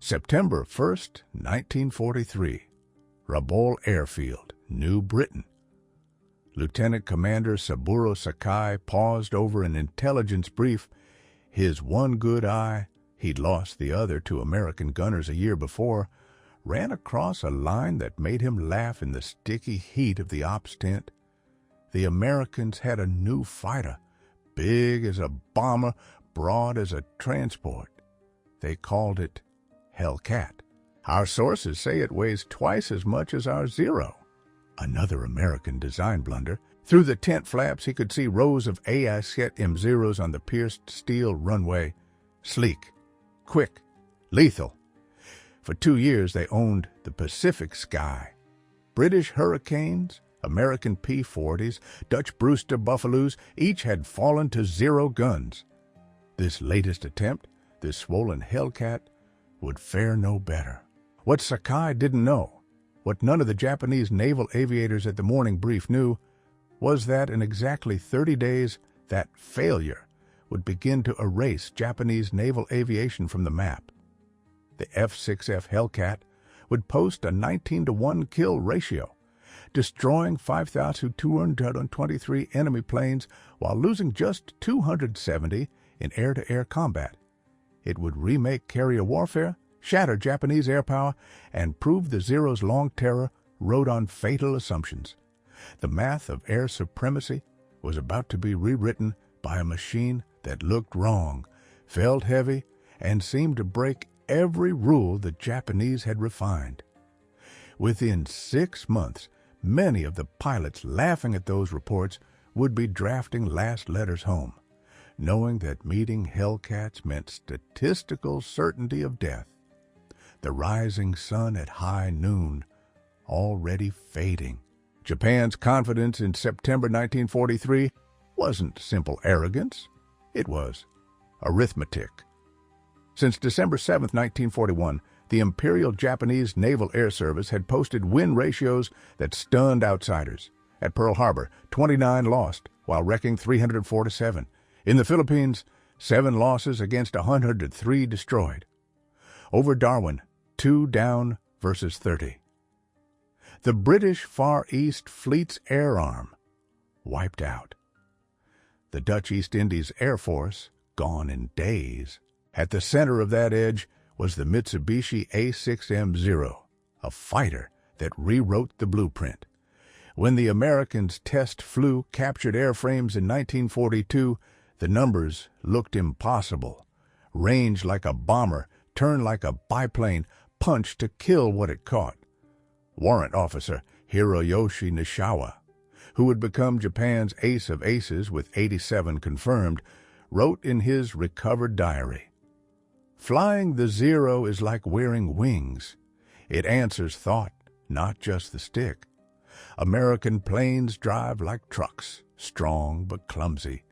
September 1st, 1943. Rabaul Airfield, New Britain. Lieutenant Commander Saburo Sakai paused over an intelligence brief. His one good eye, he'd lost the other to American gunners a year before, ran across a line that made him laugh in the sticky heat of the ops tent. The Americans had a new fighter, big as a bomber, broad as a transport. They called it Hellcat. Our sources say it weighs twice as much as our Zero. Another American design blunder. Through the tent flaps, he could see rows of AISET M0s on the pierced steel runway. Sleek, quick, lethal. For 2 years, they owned the Pacific sky. British Hurricanes, American P-40s, Dutch Brewster Buffaloes, each had fallen to Zero guns. This latest attempt, this swollen Hellcat, would fare no better. What Sakai didn't know, what none of the Japanese naval aviators at the morning brief knew, was that in exactly 30 days, that failure would begin to erase Japanese naval aviation from the map. The F6F Hellcat would post a 19-to-1 kill ratio, destroying 5,223 enemy planes while losing just 270 in air-to-air combat. It would remake carrier warfare, shatter Japanese air power, and prove the Zero's long terror rode on fatal assumptions. The math of air supremacy was about to be rewritten by a machine that looked wrong, felt heavy, and seemed to break every rule the Japanese had refined. Within 6 months, many of the pilots laughing at those reports would be drafting last letters home, knowing that meeting Hellcats meant statistical certainty of death. The rising sun at high noon, already fading. Japan's confidence in September 1943 wasn't simple arrogance. It was arithmetic. Since December 7, 1941, the Imperial Japanese Naval Air Service had posted win ratios that stunned outsiders. At Pearl Harbor, 29 lost, while wrecking 347. In the Philippines, 7 losses against 103 destroyed. Over Darwin, 2 down versus 30. The British Far East Fleet's air arm wiped out. The Dutch East Indies Air Force gone in days. At the center of that edge was the Mitsubishi A6M0, a fighter that rewrote the blueprint. When the Americans test flew captured airframes in 1942, the numbers looked impossible. Range like a bomber, turn like a biplane, punch to kill what it caught. Warrant Officer Hiroyoshi Nishiwa, who would become Japan's ace of aces with 87 confirmed, wrote in his recovered diary, "Flying the Zero is like wearing wings. It answers thought, not just the stick. American planes drive like trucks, strong but clumsy.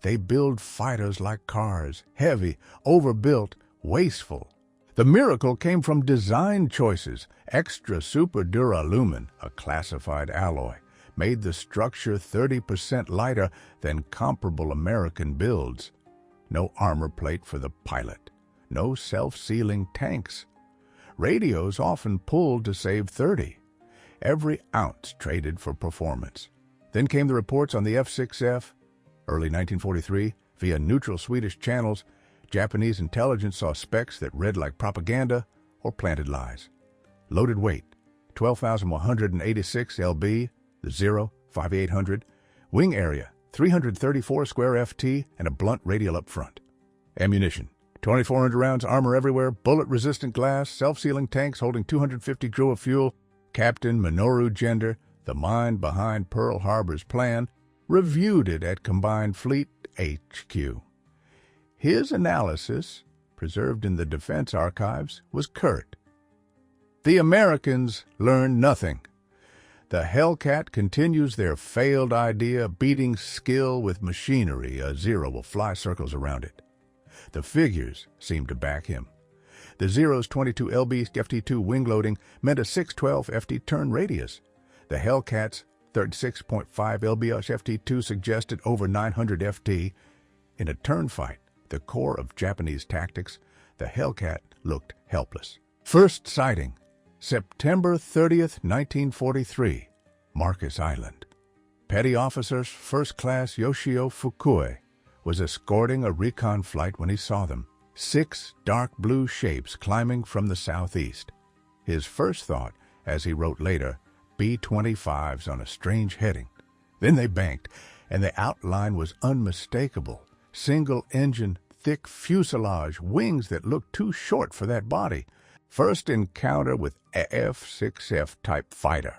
They build fighters like cars, heavy, overbuilt, wasteful. The miracle came from design choices. Extra super duralumin, a classified alloy, made the structure 30% lighter than comparable American builds. No armor plate for the pilot. No self-sealing tanks. Radios often pulled to save 30. Every ounce traded for performance. Then came the reports on the F6F. Early 1943, via neutral Swedish channels, Japanese intelligence saw specs that read like propaganda or planted lies. Loaded weight, 12,186 lb, the Zero, 5,800. Wing area, 334 square ft and a blunt radial up front. Ammunition, 2,400 rounds, armor everywhere, bullet-resistant glass, self-sealing tanks holding 250 drew of fuel. Captain Minoru Gender, the mind behind Pearl Harbor's plan, reviewed it at Combined Fleet HQ. His analysis, preserved in the Defense Archives, was curt. The Americans learned nothing. The Hellcat continues their failed idea, beating skill with machinery. A Zero will fly circles around it. The figures seemed to back him. The Zero's 22 lb FT2 wing loading meant a 612 FT turn radius. The Hellcat's 36.5 lbs FT2 suggested over 900 FT. In a turn fight, the core of Japanese tactics, the Hellcat looked helpless. First sighting, September 30th, 1943, Marcus Island. Petty Officer First Class Yoshio Fukui was escorting a recon flight when he saw them, 6 dark blue shapes climbing from the southeast. His first thought, as he wrote later, B-25s on a strange heading. Then they banked, and the outline was unmistakable. Single-engine, thick fuselage, wings that looked too short for that body. First encounter with a F6F type fighter,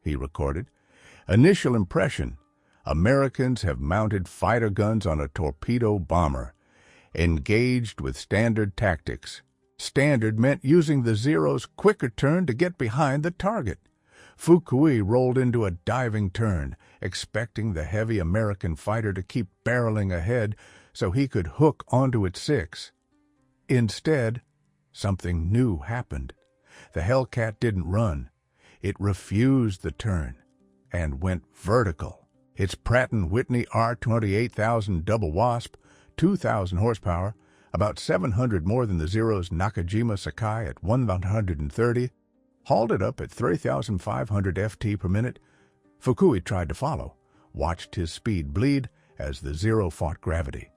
he recorded. Initial impression, Americans have mounted fighter guns on a torpedo bomber, engaged with standard tactics. Standard meant using the Zero's quicker turn to get behind the target. Fukui rolled into a diving turn, expecting the heavy American fighter to keep barreling ahead so he could hook onto its 6. Instead, something new happened. The Hellcat didn't run. It refused the turn and went vertical. Its Pratt & Whitney R-28,000 double wasp, 2,000 horsepower, about 700 more than the Zero's Nakajima Sakai at 130, hauled up at 3,500 ft per minute. Fukui tried to follow, watched his speed bleed as the Zero fought gravity.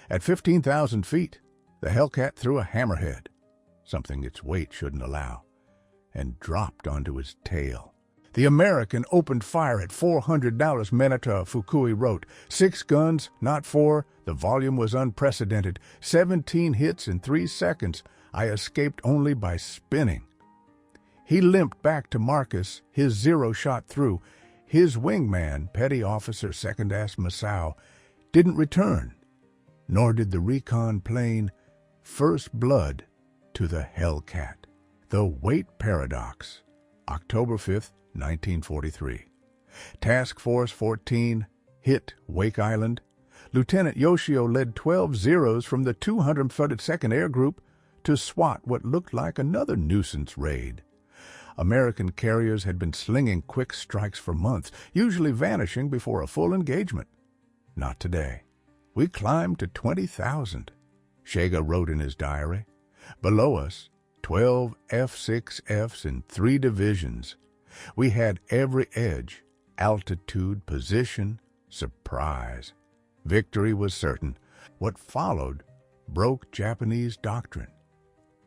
At 15,000 feet, the Hellcat threw a hammerhead, something its weight shouldn't allow, and dropped onto his tail. The American opened fire at $400 Menata, Fukui wrote. 6 guns, not 4. The volume was unprecedented. 17 hits in 3 seconds. I escaped only by spinning. He limped back to Marcus, his Zero shot through. His wingman, Petty Officer Second Ass Masao, didn't return, nor did the recon plane. First blood to the Hellcat. The Weight Paradox, October 5th, 1943. Task Force 14 hit Wake Island. Lieutenant Yoshio led 12 Zeros from the 232nd Air Group to swat what looked like another nuisance raid. American carriers had been slinging quick strikes for months, usually vanishing before a full engagement. Not today. We climbed to 20,000, Shega wrote in his diary. Below us, 12 F6Fs in 3 divisions. We had every edge, altitude, position, surprise. Victory was certain. What followed broke Japanese doctrine.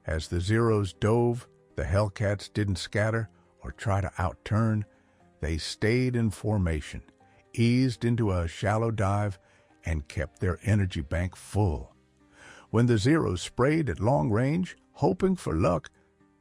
As the Zeros dove, the Hellcats didn't scatter or try to outturn. They stayed in formation, eased into a shallow dive, and kept their energy bank full. When the Zeros sprayed at long range, hoping for luck,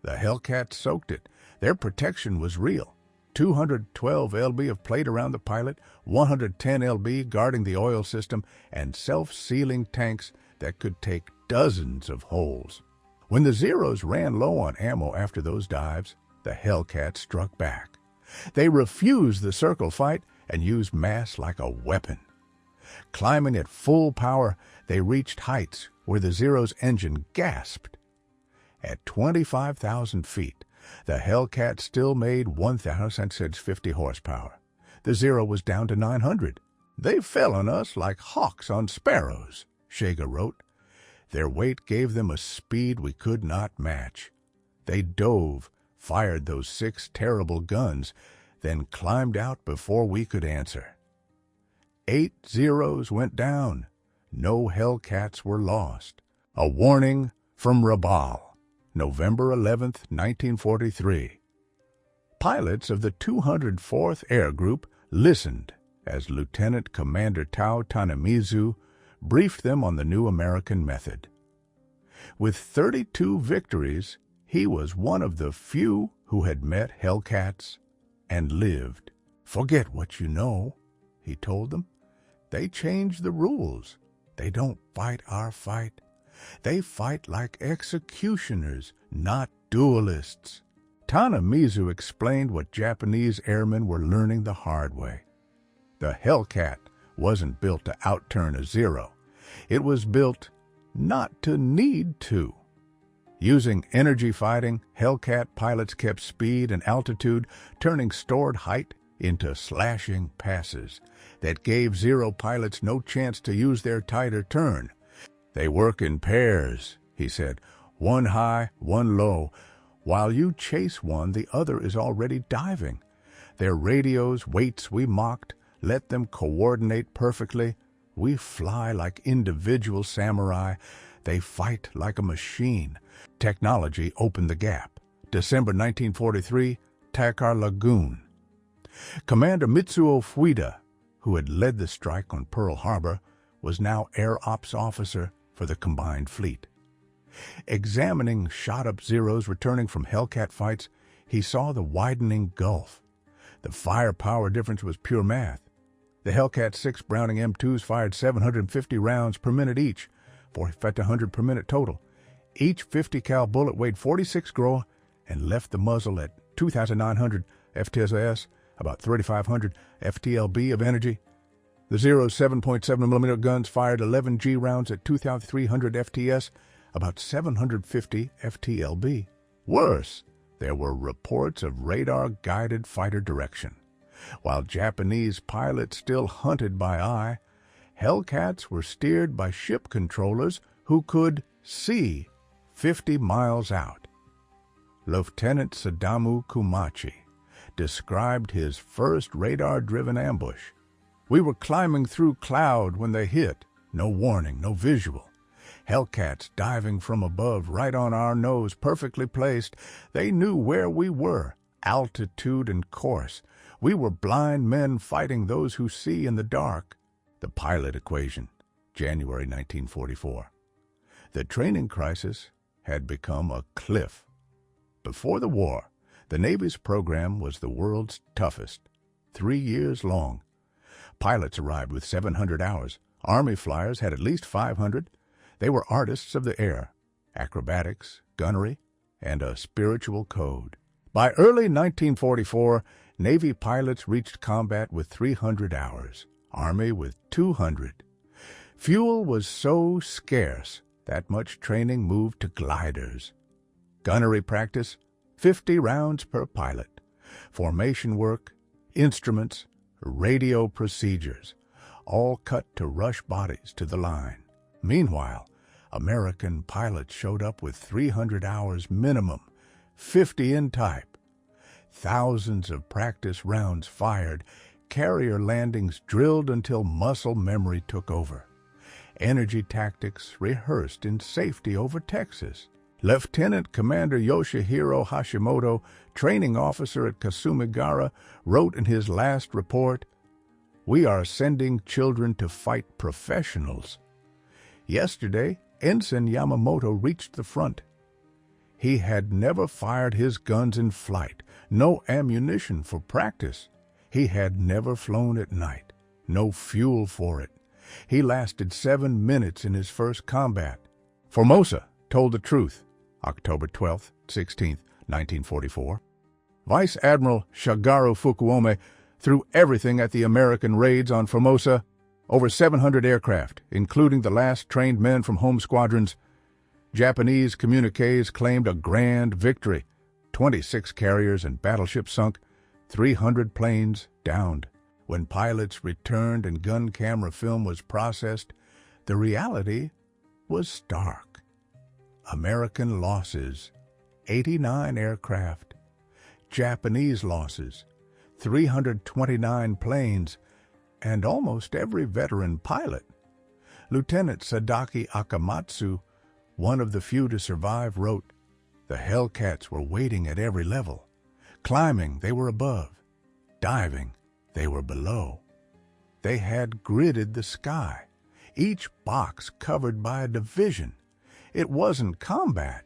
the Hellcats soaked it. Their protection was real. 212 lb of plate around the pilot, 110 lb guarding the oil system, and self-sealing tanks that could take dozens of holes. When the Zeros ran low on ammo after those dives, the Hellcats struck back. They refused the circle fight and used mass like a weapon. Climbing at full power, they reached heights where the Zero's engine gasped. At 25,000 feet, the Hellcat still made 1,650 horsepower. The Zero was down to 900. They fell on us like hawks on sparrows, Shega wrote. Their weight gave them a speed we could not match. They dove, fired those 6 terrible guns, then climbed out before we could answer. 8 Zeros went down. No Hellcats were lost. A warning from Rabaul, November 11th, 1943. Pilots of the 204th Air Group listened as Lieutenant Commander Tao Tanamizu briefed them on the new American method. With 32 victories, he was one of the few who had met Hellcats and lived. Forget what you know, he told them. They changed the rules. They don't fight our fight. They fight like executioners, not duelists. Tanamizu explained what Japanese airmen were learning the hard way. The Hellcat wasn't built to outturn a Zero. It was built not to need to. Using energy fighting, Hellcat pilots kept speed and altitude, turning stored height into slashing passes that gave Zero pilots no chance to use their tighter turn. They work in pairs, he said. one high, one low. While you chase one, the other is already diving. Their radios, weights we mocked, let them coordinate perfectly. We fly like individual samurai. They fight like a machine. Technology opened the gap. December 1943, Takar Lagoon. Commander Mitsuo Fuida, who had led the strike on Pearl Harbor, was now Air Ops Officer for the combined fleet. Examining shot-up Zeros returning from Hellcat fights, he saw the widening gulf. The firepower difference was pure math. The Hellcat 6 Browning M2s fired 750 rounds per minute each, 4,500 per minute total. Each 50 cal bullet weighed 46 groa and left the muzzle at 2,900 FTSS, about 3,500 FTLB of energy. The Zero's 7.7mm guns fired 11 G rounds at 2,300 FTS, about 750 FTLB. Worse, there were reports of radar-guided fighter direction. While Japanese pilots still hunted by eye, Hellcats were steered by ship controllers who could see 50 miles out. Lieutenant Sadamu Kumachi described his first radar-driven ambush. We were climbing through cloud when they hit. No warning, no visual. Hellcats diving from above, right on our nose, perfectly placed. They knew where we were, altitude and course. We were blind men fighting those who see in the dark. The pilot equation, January 1944. The training crisis had become a cliff. Before the war, the Navy's program was the world's toughest, 3 years long. Pilots arrived with 700 hours. Army flyers had at least 500. They were artists of the air, acrobatics, gunnery, and a spiritual code. By early 1944, Navy pilots reached combat with 300 hours, Army with 200. Fuel was so scarce, that much training moved to gliders. Gunnery practice, 50 rounds per pilot. Formation work, instruments, radio procedures, all cut to rush bodies to the line. Meanwhile, American pilots showed up with 300 hours minimum, 50 in type. Thousands of practice rounds fired, carrier landings drilled until muscle memory took over. Energy tactics rehearsed in safety over Texas. Lieutenant Commander Yoshihiro Hashimoto, training officer at Kasumigara, wrote in his last report, "We are sending children to fight professionals." Yesterday, Ensign Yamamoto reached the front. He had never fired his guns in flight, no ammunition for practice. He had never flown at night, no fuel for it. He lasted 7 minutes in his first combat. Formosa told the truth, October 12th, 16th, 1944. Vice Admiral Shagaru Fukuome threw everything at the American raids on Formosa, over 700 aircraft, including the last trained men from home squadrons. Japanese communiques claimed a grand victory, 26 carriers and battleships sunk, 300 planes downed. When pilots returned and gun camera film was processed, the reality was stark. American losses, 89 aircraft. Japanese losses, 329 planes, and almost every veteran pilot. Lieutenant Sadaki Akamatsu, one of the few to survive, wrote, "The Hellcats were waiting at every level. Climbing, they were above. Diving, they were below. They had gridded the sky, each box covered by a division. It wasn't combat.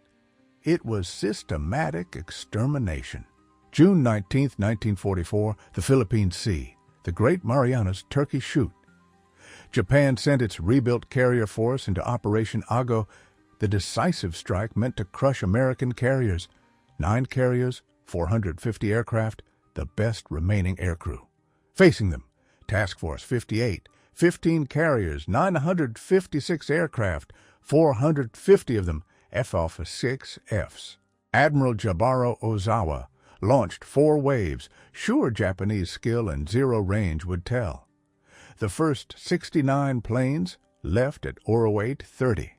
It was systematic extermination." June 19, 1944, the Philippine Sea, the Great Marianas Turkey Shoot. Japan sent its rebuilt carrier force into Operation Ago. The decisive strike meant to crush American carriers. 9 carriers, 450 aircraft, the best remaining aircrew. Facing them, Task Force 58, 15 carriers, 956 aircraft, 450 of them F-6Fs. Admiral Jabaro Ozawa launched 4 waves, sure Japanese skill and zero range would tell. The first 69 planes left at 08:30.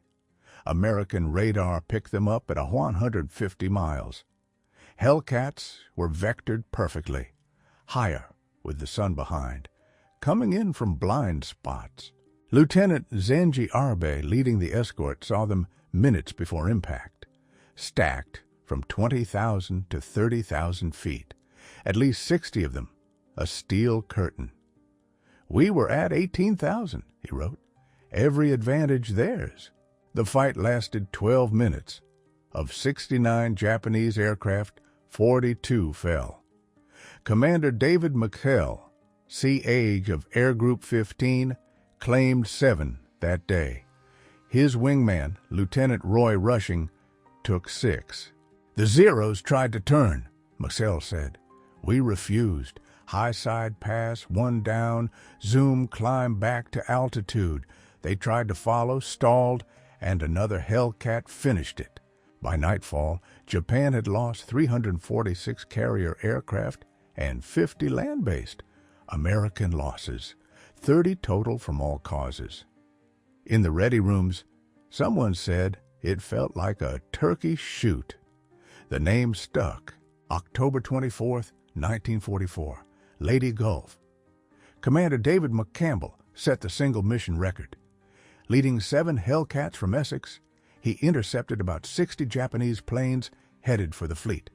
American radar picked them up at 150 miles. Hellcats were vectored perfectly, higher with the sun behind, coming in from blind spots. Lieutenant Zenji Arbe, leading the escort, saw them minutes before impact, stacked from 20,000 to 30,000 feet, at least 60 of them, a steel curtain. "We were at 18,000, he wrote. "Every advantage theirs." The fight lasted 12 minutes. Of 69 Japanese aircraft, 42 fell. Commander David McHale, CH of Air Group 15, claimed 7 that day. His wingman, Lieutenant Roy Rushing, took 6. "The Zeros tried to turn," McHale said. "We refused. High side pass, 1 down, zoom, climb back to altitude. They tried to follow, stalled, and another Hellcat finished it." By nightfall, Japan had lost 346 carrier aircraft and 50 land-based. American losses, 30 total from all causes. In the ready rooms, someone said it felt like a turkey shoot. The name stuck. October 24th, 1944, Leyte Gulf. Commander David McCampbell set the single mission record. Leading 7 Hellcats from Essex, he intercepted about 60 Japanese planes headed for the fleet.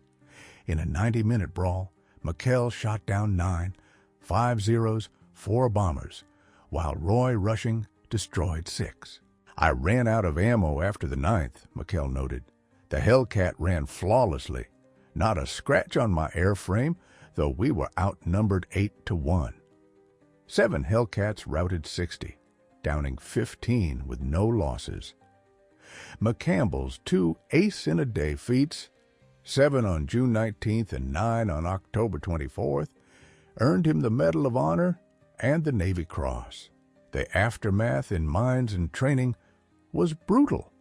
In a 90-minute brawl, McHale shot down 9, 5 Zeros, 4 bombers, while Roy Rushing destroyed 6. "I ran out of ammo after the 9th, McHale noted. "The Hellcat ran flawlessly. Not a scratch on my airframe, though we were outnumbered 8-1. 7 Hellcats routed 60, downing 15 with no losses. McCampbell's 2 ace-in-a-day feats, 7 on June 19th and 9 on October 24th, earned him the Medal of Honor and the Navy Cross. The aftermath in mines and training was brutal.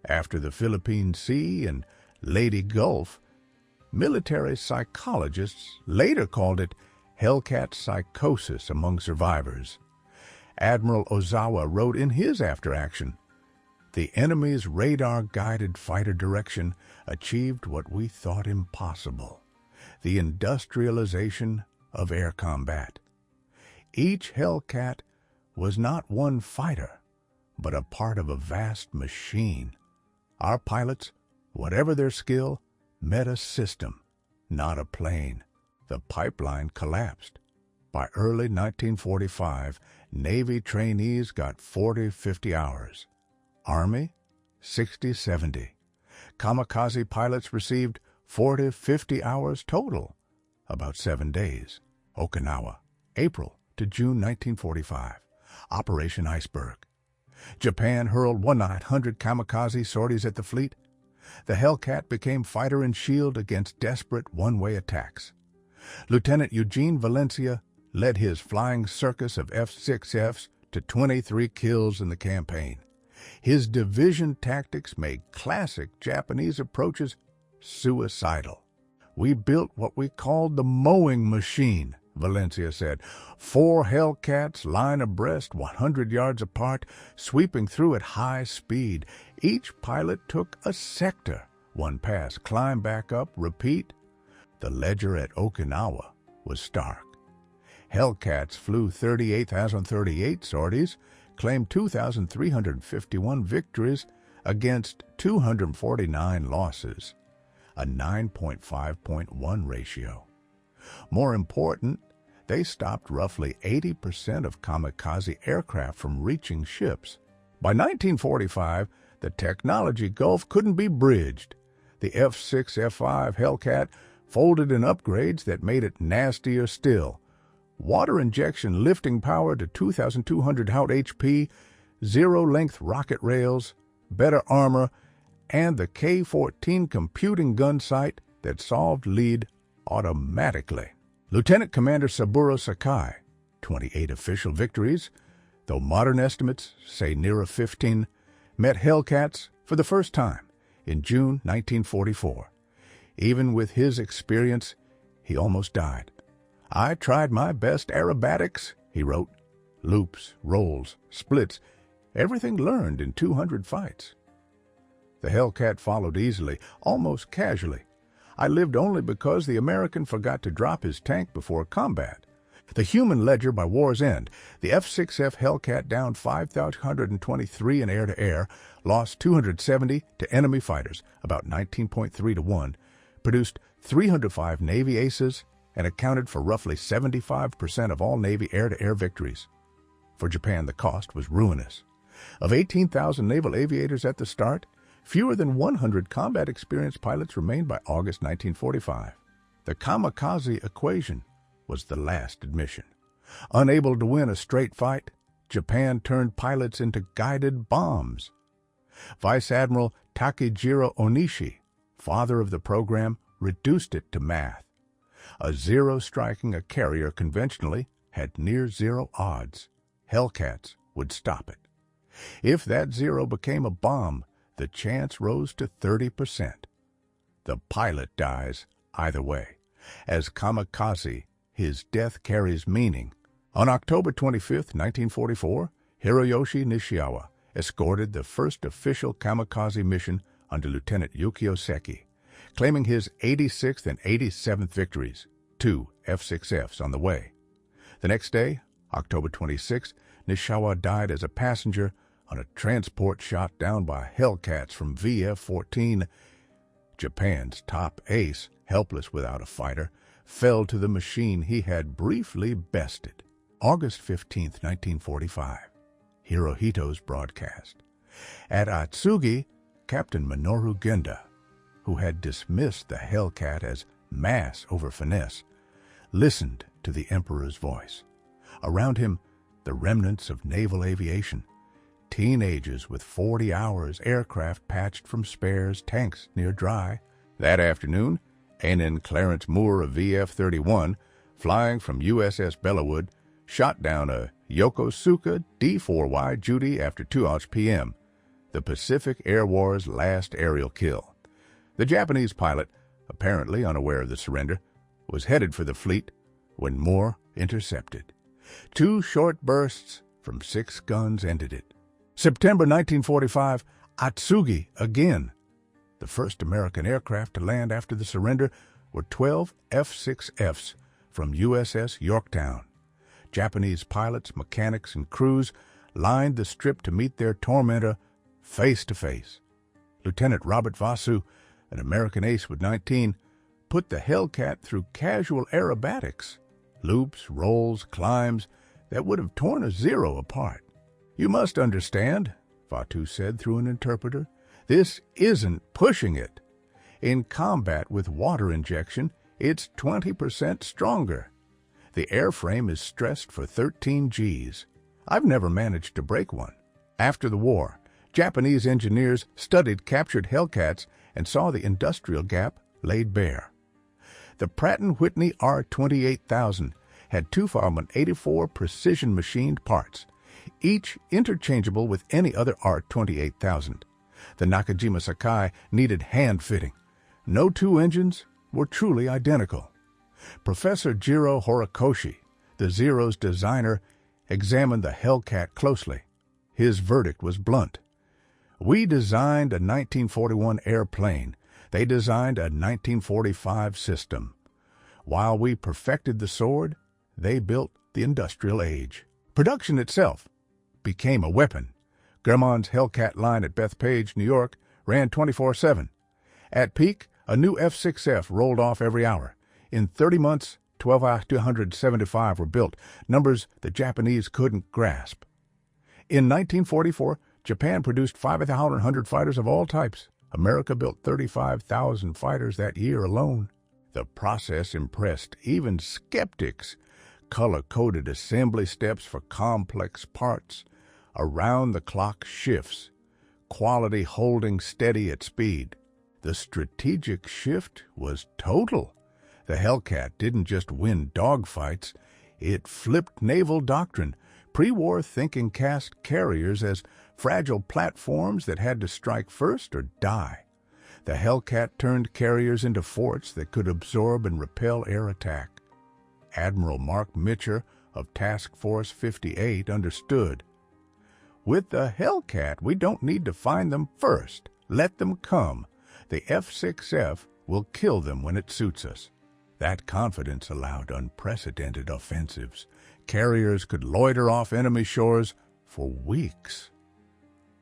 After the Philippine Sea and Leyte Gulf, military psychologists later called it Hellcat psychosis among survivors. Admiral Ozawa wrote in his after-action, "The enemy's radar-guided fighter direction achieved what we thought impossible, the industrialization of air combat. Each Hellcat was not one fighter, but a part of a vast machine. Our pilots, whatever their skill, met a system, not a plane." The pipeline collapsed. By early 1945, Navy trainees got 40-50 hours. Army, 60-70. Kamikaze pilots received 40-50 hours total, about 7 days. Okinawa, April to June 1945. Operation Iceberg. Japan hurled 1-900 kamikaze sorties at the fleet. The Hellcat became fighter and shield against desperate one-way attacks. Lieutenant Eugene Valencia led his flying circus of F6Fs to 23 kills in the campaign. His division tactics made classic Japanese approaches suicidal. "We built what we called the mowing machine," Valencia said. 4 Hellcats line abreast, 100 yards apart, sweeping through at high speed. Each pilot took a sector. 1 pass, climb back up, repeat. The ledger at Okinawa was stark. Hellcats flew 38,038 sorties, claimed 2,351 victories against 249 losses, a 9.5.1 ratio. More important, they stopped roughly 80% of kamikaze aircraft from reaching ships. By 1945, the technology gulf couldn't be bridged. The F6F Hellcat folded in upgrades that made it nastier still. Water injection lifting power to 2,200 HP, zero-length rocket rails, better armor, and the K-14 computing gun sight that solved lead automatically. Lieutenant Commander Saburo Sakai, 28 official victories, though modern estimates say nearer 15, met Hellcats for the first time in June 1944. Even with his experience, he almost died. "I tried my best aerobatics," he wrote. "Loops, rolls, splits, everything learned in 200 fights." The Hellcat followed easily, almost casually. I lived only because the American forgot to drop his tank before combat. The human ledger by war's end, the F6F Hellcat downed 5,123 in air-to-air, lost 270 to enemy fighters, about 19.3 to 1, produced 305 Navy aces, and accounted for roughly 75% of all Navy air-to-air victories. For Japan, the cost was ruinous. Of 18,000 naval aviators at the start, fewer than 100 combat-experienced pilots remained by August 1945. The kamikaze equation was the last admission. Unable to win a straight fight, Japan turned pilots into guided bombs. Vice Admiral Takejiro Onishi, father of the program, reduced it to math. A zero striking a carrier conventionally had near-zero odds. Hellcats would stop it. If that zero became a bomb, the chance rose to 30%. The pilot dies either way. As kamikaze, his death carries meaning. On October 25, 1944, Hiroyoshi Nishiawa escorted the first official kamikaze mission under Lieutenant Yukio Seki, claiming his 86th and 87th victories, 2 F6Fs on the way. The next day, October 26, Nishiawa died as a passenger on a transport shot down by Hellcats from VF-14. Japan's top ace, helpless without a fighter, fell to the machine he had briefly bested. August 15, 1945. Hirohito's broadcast. At Atsugi, Captain Minoru Genda, who had dismissed the Hellcat as mass over finesse, listened to the Emperor's voice. Around him, the remnants of naval aviation. Teenagers with 40 hours aircraft patched from spares, tanks near dry. That afternoon, A.N. Clarence Moore of VF-31, flying from USS Bellawood, shot down a Yokosuka D-4Y Judy after 2 p.m., the Pacific Air War's last aerial kill. The Japanese pilot, apparently unaware of the surrender, was headed for the fleet when Moore intercepted. 2 short bursts from 6 guns ended it. September 1945, Atsugi again. The first American aircraft to land after the surrender were 12 F6Fs from USS Yorktown. Japanese pilots, mechanics, and crews lined the strip to meet their tormentor face to face. Lieutenant Robert Vasu, an American ace with 19, put the Hellcat through casual aerobatics, loops, rolls, climbs that would have torn a Zero apart. "You must understand," Vasu said through an interpreter, "this isn't pushing it. In combat with water injection, it's 20% stronger. The airframe is stressed for 13 Gs. I've never managed to break one." After the war, Japanese engineers studied captured Hellcats and saw the industrial gap laid bare. The Pratt & Whitney R-28000 had 284 precision-machined parts, each interchangeable with any other R-28000. The Nakajima Sakai needed hand-fitting. No 2 engines were truly identical. Professor Jiro Horikoshi, the Zero's designer, examined the Hellcat closely. His verdict was blunt. "We designed a 1941 airplane. They designed a 1945 system. While we perfected the sword, they built the industrial age." Production itself became a weapon. Grumman's Hellcat line at Bethpage, New York, ran 24/7. At peak, a new F6F rolled off every hour. In 30 months, 1,275 were built, numbers the Japanese couldn't grasp. In 1944, Japan produced 5,100 fighters of all types. America built 35,000 fighters that year alone. The process impressed even skeptics. Color-coded assembly steps for complex parts, around-the-clock shifts, quality holding steady at speed. The strategic shift was total. The Hellcat didn't just win dogfights, it flipped naval doctrine. Pre-war thinking cast carriers as fragile platforms that had to strike first or die. The Hellcat turned carriers into forts that could absorb and repel air attack. Admiral Mark Mitcher of Task Force 58 understood. "With the Hellcat, we don't need to find them first. Let them come. The F6F will kill them when it suits us. That confidence allowed unprecedented offensives. Carriers could loiter off enemy shores for weeks.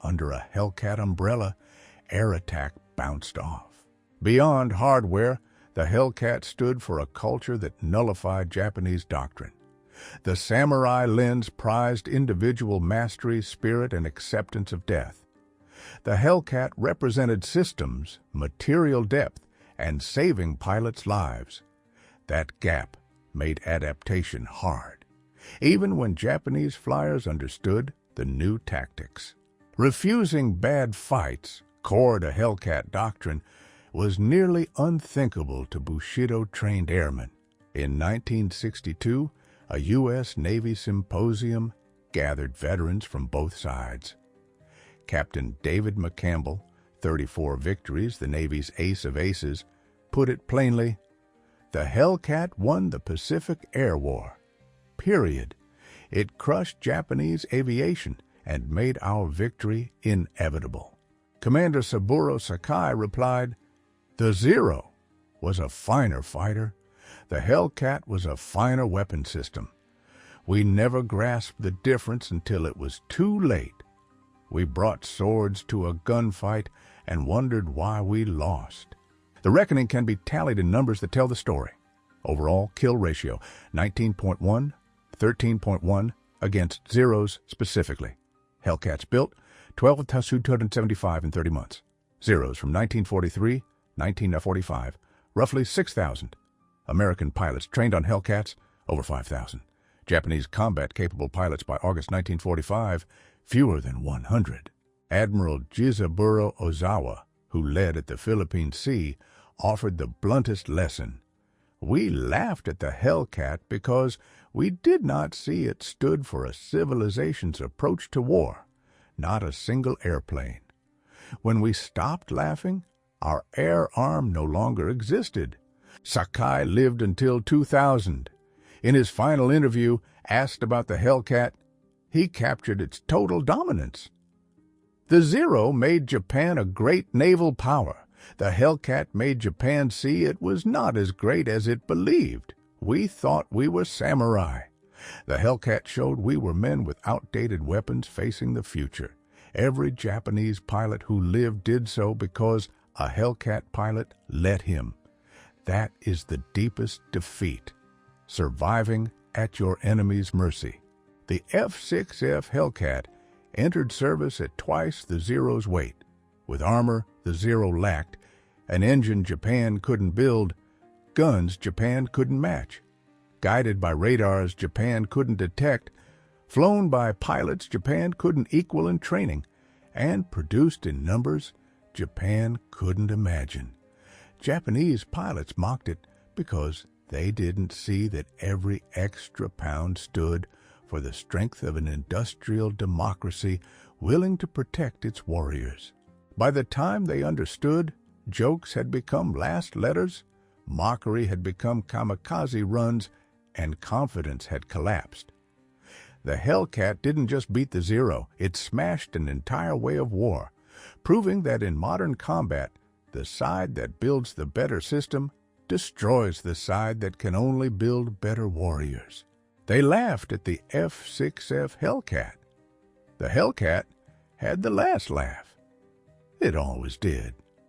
Under a Hellcat umbrella, air attack bounced off. Beyond hardware, the Hellcat stood for a culture that nullified Japanese doctrine. The samurai lens prized individual mastery, spirit, and acceptance of death. The Hellcat represented systems, material depth, and saving pilots' lives. That gap made adaptation hard, even when Japanese flyers understood the new tactics. Refusing bad fights, core to Hellcat doctrine, was nearly unthinkable to Bushido-trained airmen. In 1962, a U.S. Navy symposium gathered veterans from both sides. Captain David McCampbell, 34 victories, the Navy's ace of aces, put it plainly, "The Hellcat won the Pacific Air War. Period. It crushed Japanese aviation and made our victory inevitable." Commander Saburo Sakai replied, "The Zero was a finer fighter. The Hellcat was a finer weapon system. We never grasped the difference until it was too late. We brought swords to a gunfight and wondered why we lost." The reckoning can be tallied in numbers that tell the story. Overall kill ratio, 19.1, 13.1 against Zeros specifically. Hellcats built, 12,275 in 30 months. Zeros from 1943, 1945, roughly 6,000. American pilots trained on Hellcats, over 5,000. Japanese combat-capable pilots by August 1945, fewer than 100. Admiral Jizaburo Ozawa, who led at the Philippine Sea, offered the bluntest lesson. "We laughed at the Hellcat because we did not see it stood for a civilization's approach to war, not a single airplane. When we stopped laughing, our air arm no longer existed." Sakai lived until 2000. In his final interview, asked about the Hellcat, he captured its total dominance. "The Zero made Japan a great naval power. The Hellcat made Japan see it was not as great as it believed. We thought we were samurai. The Hellcat showed we were men with outdated weapons facing the future. Every Japanese pilot who lived did so because a Hellcat pilot let him. That is the deepest defeat, surviving at your enemy's mercy." The F6F Hellcat entered service at twice the Zero's weight. With armor the Zero lacked, an engine Japan couldn't build, guns Japan couldn't match, guided by radars Japan couldn't detect, flown by pilots Japan couldn't equal in training, and produced in numbers Japan couldn't imagine. Japanese pilots mocked it because they didn't see that every extra pound stood for the strength of an industrial democracy willing to protect its warriors. By the time they understood, jokes had become last letters, mockery had become kamikaze runs, and confidence had collapsed. The Hellcat didn't just beat the Zero, it smashed an entire way of war, proving that in modern combat, the side that builds the better system destroys the side that can only build better warriors. They laughed at the F6F Hellcat. The Hellcat had the last laugh. It always did.